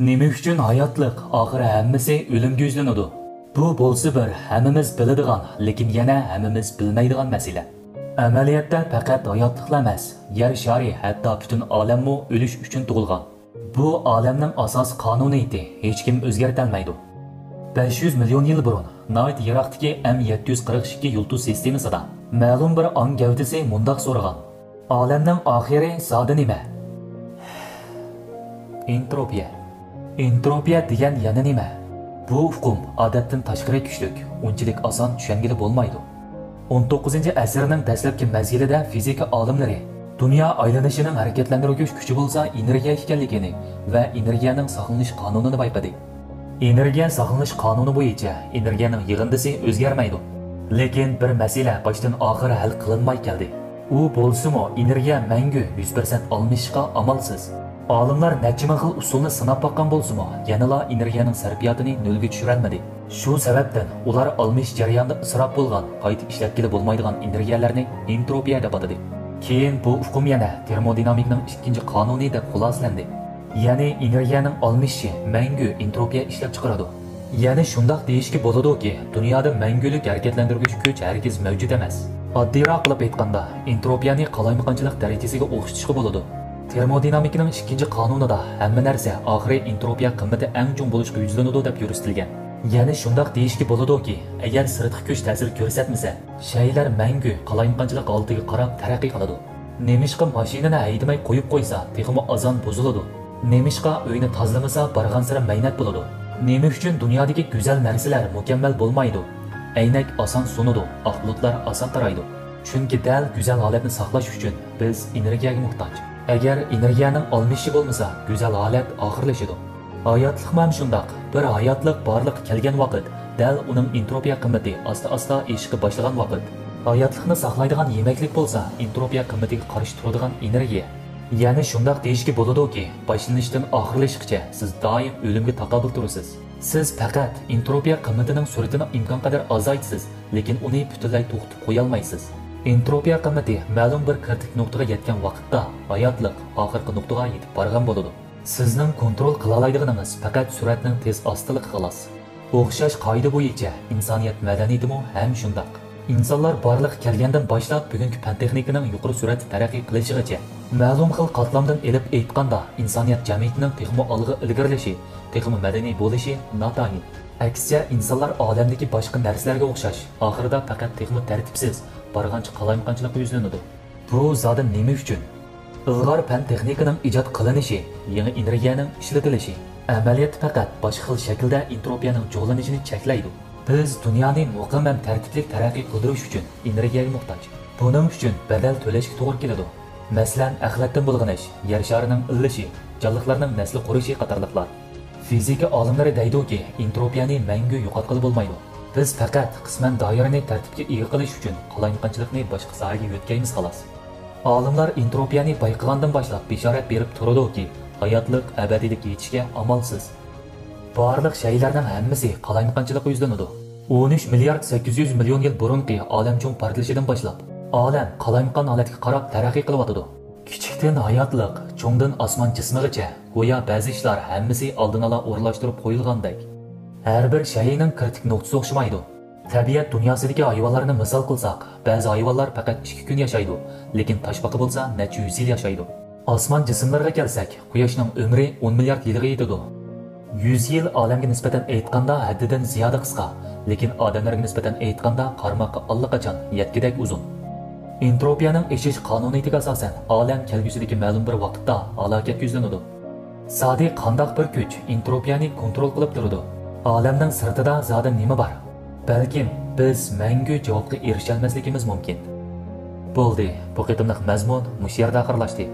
Nima uchun hayotlik oxiri hammasi o'limga yuzlanadi? Bu bo'lsa bir hammamiz biladigan, lekin yana hammamiz bilmaydigan masala. Amaliyotda faqat hayotliklar emas, yer shari hatto butun olammi o'lish uchun tug'ilgan. Bu olamning asos qonuniyati hech kim o'zgarta olmaydi. 500 million yil burun Nayt Yiroqdagi M742 yulduz sistemasida ma'lum bir ong gavdasi mundoq so'ragan: olamning oxiri zodi nima? Entropiya. Entropiya degan yana nima? Bu hukm odatdan tashqari kuchlik, unchalik oson tushungili bo'lmaydi. 19-asrning dastlabki mazgilida fizika olimlari dunyo aylanishining harakatlantiruvchi kuchi bo'lsa energiya ekanligini va energiyaning saqlanish qonunini payqadi. Energiya saqlanish qonuni bo'yicha energiyaning yig'indisi o'zgarmaydi. Lekin bir masala boshdan oxiri hal qilinmay keldi. U bo'lsa-mu energiya mangu 100% almashishga amalsiz. Olimlar necha ming xil usulni sinab boqqan bo'lsa-mu, yanala energiyaning sarfiyotini nolga tushirolmadi. Shu sababdan ular almish jarayonida isrof bo'lgan, qayta ishlatkili bo'lmaydigan energiyalarni entropiya deb atadi. Keyin bu hukm yana termodinamikning ikkinchi qonuni deb xulosalandi. Ya'ni energiyaning almishi mangu entropiya ishlab chiqaradi. Ya'ni shundoq deyishga bo'ladiki, dunyoda mangulik harakatlantiruvchi kuch hargiz mavjud emas. Oddiyroq qilib aytganda, entropiyani qalaymaqonchilik darajasiga o'xshatishga bo'ladi. Termodinamikning ikkinchi qonunida hamma narsa oxiri entropiya qimmati eng chong bo'lishga yuzlanadi deb yuritilgan. Ya'ni shundoq deyishga bo'ladiki, agar sirtqi kuch ta'sir ko'rsatmasa, shaylar mangu qalaymaqonchilik holatiga qarab taraqqiy qiladi. Nemishqa mashinani haydamay qo'yib qo'ysa, texmo azon buziladi. Nemishqa uyni tozalamasa, bargan sira maynat bo'ladi. Nima uchun dunyodagi go'zal narsalar mukammal bo'lmaydi? Aynak oson sunadi, oq bulutlar oson taraydi. Chunki dal go'zal holatni saqlash uchun biz energiyaga muhtoj. Agar energiyaning olmishi bo'lmasa, go'zal holat oxirlashadi. Hayotlik ham shundoq. Bir hayotlik borliq kelgan vaqt, dal uning entropiya qimmati asta-asta eshishga boshlagan vaqt. Hayotlikni saqlaydigan yemaklik bo'lsa, entropiya qimmatiga qarshi turadigan energiya. Ya'ni shundoq deyishga bo'ladiki, boshlanishdan oxirlashgacha siz doim o'limga taqobil turasiz. Siz faqat entropiya qimmatining suratini imkon qadar azaytasiz, lekin uni butunlay to'xtatib qo'ya olmaysiz. Entropiya qimmati ma'lum bir kritik nuqtaga yetgan vaqtda hayotlik oxirgi nuqtaga yetib borgan bo'ladi. Sizning kontrol qila oladiganingiz faqat suratning tez ostiligi xolos. O'xshash qoida bo'yicha insoniyat madaniyatimi ham shundoq. İnsanlar barliq kelgandan boshlab bugungi fan texnikaning yuqori sur'atda taraqqiy qilishigacha ma'lum xil qatlamdan elib aytganda insoniyat jamiyatining texmo olg'a ilgirlashi, texmo madaniy bo'lishi notayin. Aksiya insonlar olamdagi boshqa narsalarga o'xshash, oxirida faqat texmo tartibsiz, barg'ancha qalaymaqonchilikqa yuzlanadi. Bu zodi nima uchun? Ilg'or fan texnikaning ijod qilinishi, yangi energiyaning ishlatilishi, amaliyot faqat boshqa xil shaklda entropiyaning jo'g'lanishini cheklaydi. Biz dunyoni muqammam tartibli taraqqiy qildirish uchun energiyaga muhtoj. Buning uchun badal to'lashga to'g'ri keladi. Masalan, axlatdan bulg'anish, yer sharining illishi, jonliqlarning nasli qurishi qatorliqlar. Fizika olimlari deydiki, entropiyani mangu yo'qotqili bo'lmaydi. Biz faqat qisman doirani tartibga ega qilish uchun qalaymaqonchilikni boshqa sohaga yo'tkaymiz xolos. Olimlar entropiyani payqagandan boshlab bishorat berib turadiki, hayotlik abadiylik yetishga amalsiz. Barliq shaylarning hammasi qalaymaqonchilikqa yuzlanadi. 13 milliard 800 million yil burungi olamchung portlashidan boshlab olam qalaymaqon holatga qarab taraqqiy qilyotdi. Kichikdan hayotlik, cho'ngdan osmon jismigacha go'yo ba'zi ishlar hammasi oldin ola o'rlashtirib qo'yilgandek. Har bir shayning kritik nuqtasi o'xshamaydi. Tabiat dunyosidagi hayvonlarni misol qilsak, ba'zi hayvonlar faqat 2 kun yashaydi, lekin toshbaqa bo'lsa necha yuz yil yashaydi. Osmon jismlariga kelsak, quyoshning umri 10 milliard yilga yetadi. 100 yil olamga nisbatan aytganda haddidan ziyoda qisqa, lekin odamlarga nisbatan aytganda qarmoqqa allaqachon yetgidek uzun. Entropiyaning eshish qonuniyatiga asosan olam kelgusidagi ma'lum bir vaqtda halokatga yuzlanadi. Sodiq qandoq bir kuch entropiyani kontrol qilib turadi? Olamning sirtida zodi nima bor? Balkim biz mangu javobga erisha olmasligimiz mumkin. Bo'ldi, bu qitimliq mazmun mush yerda oxirlashdi.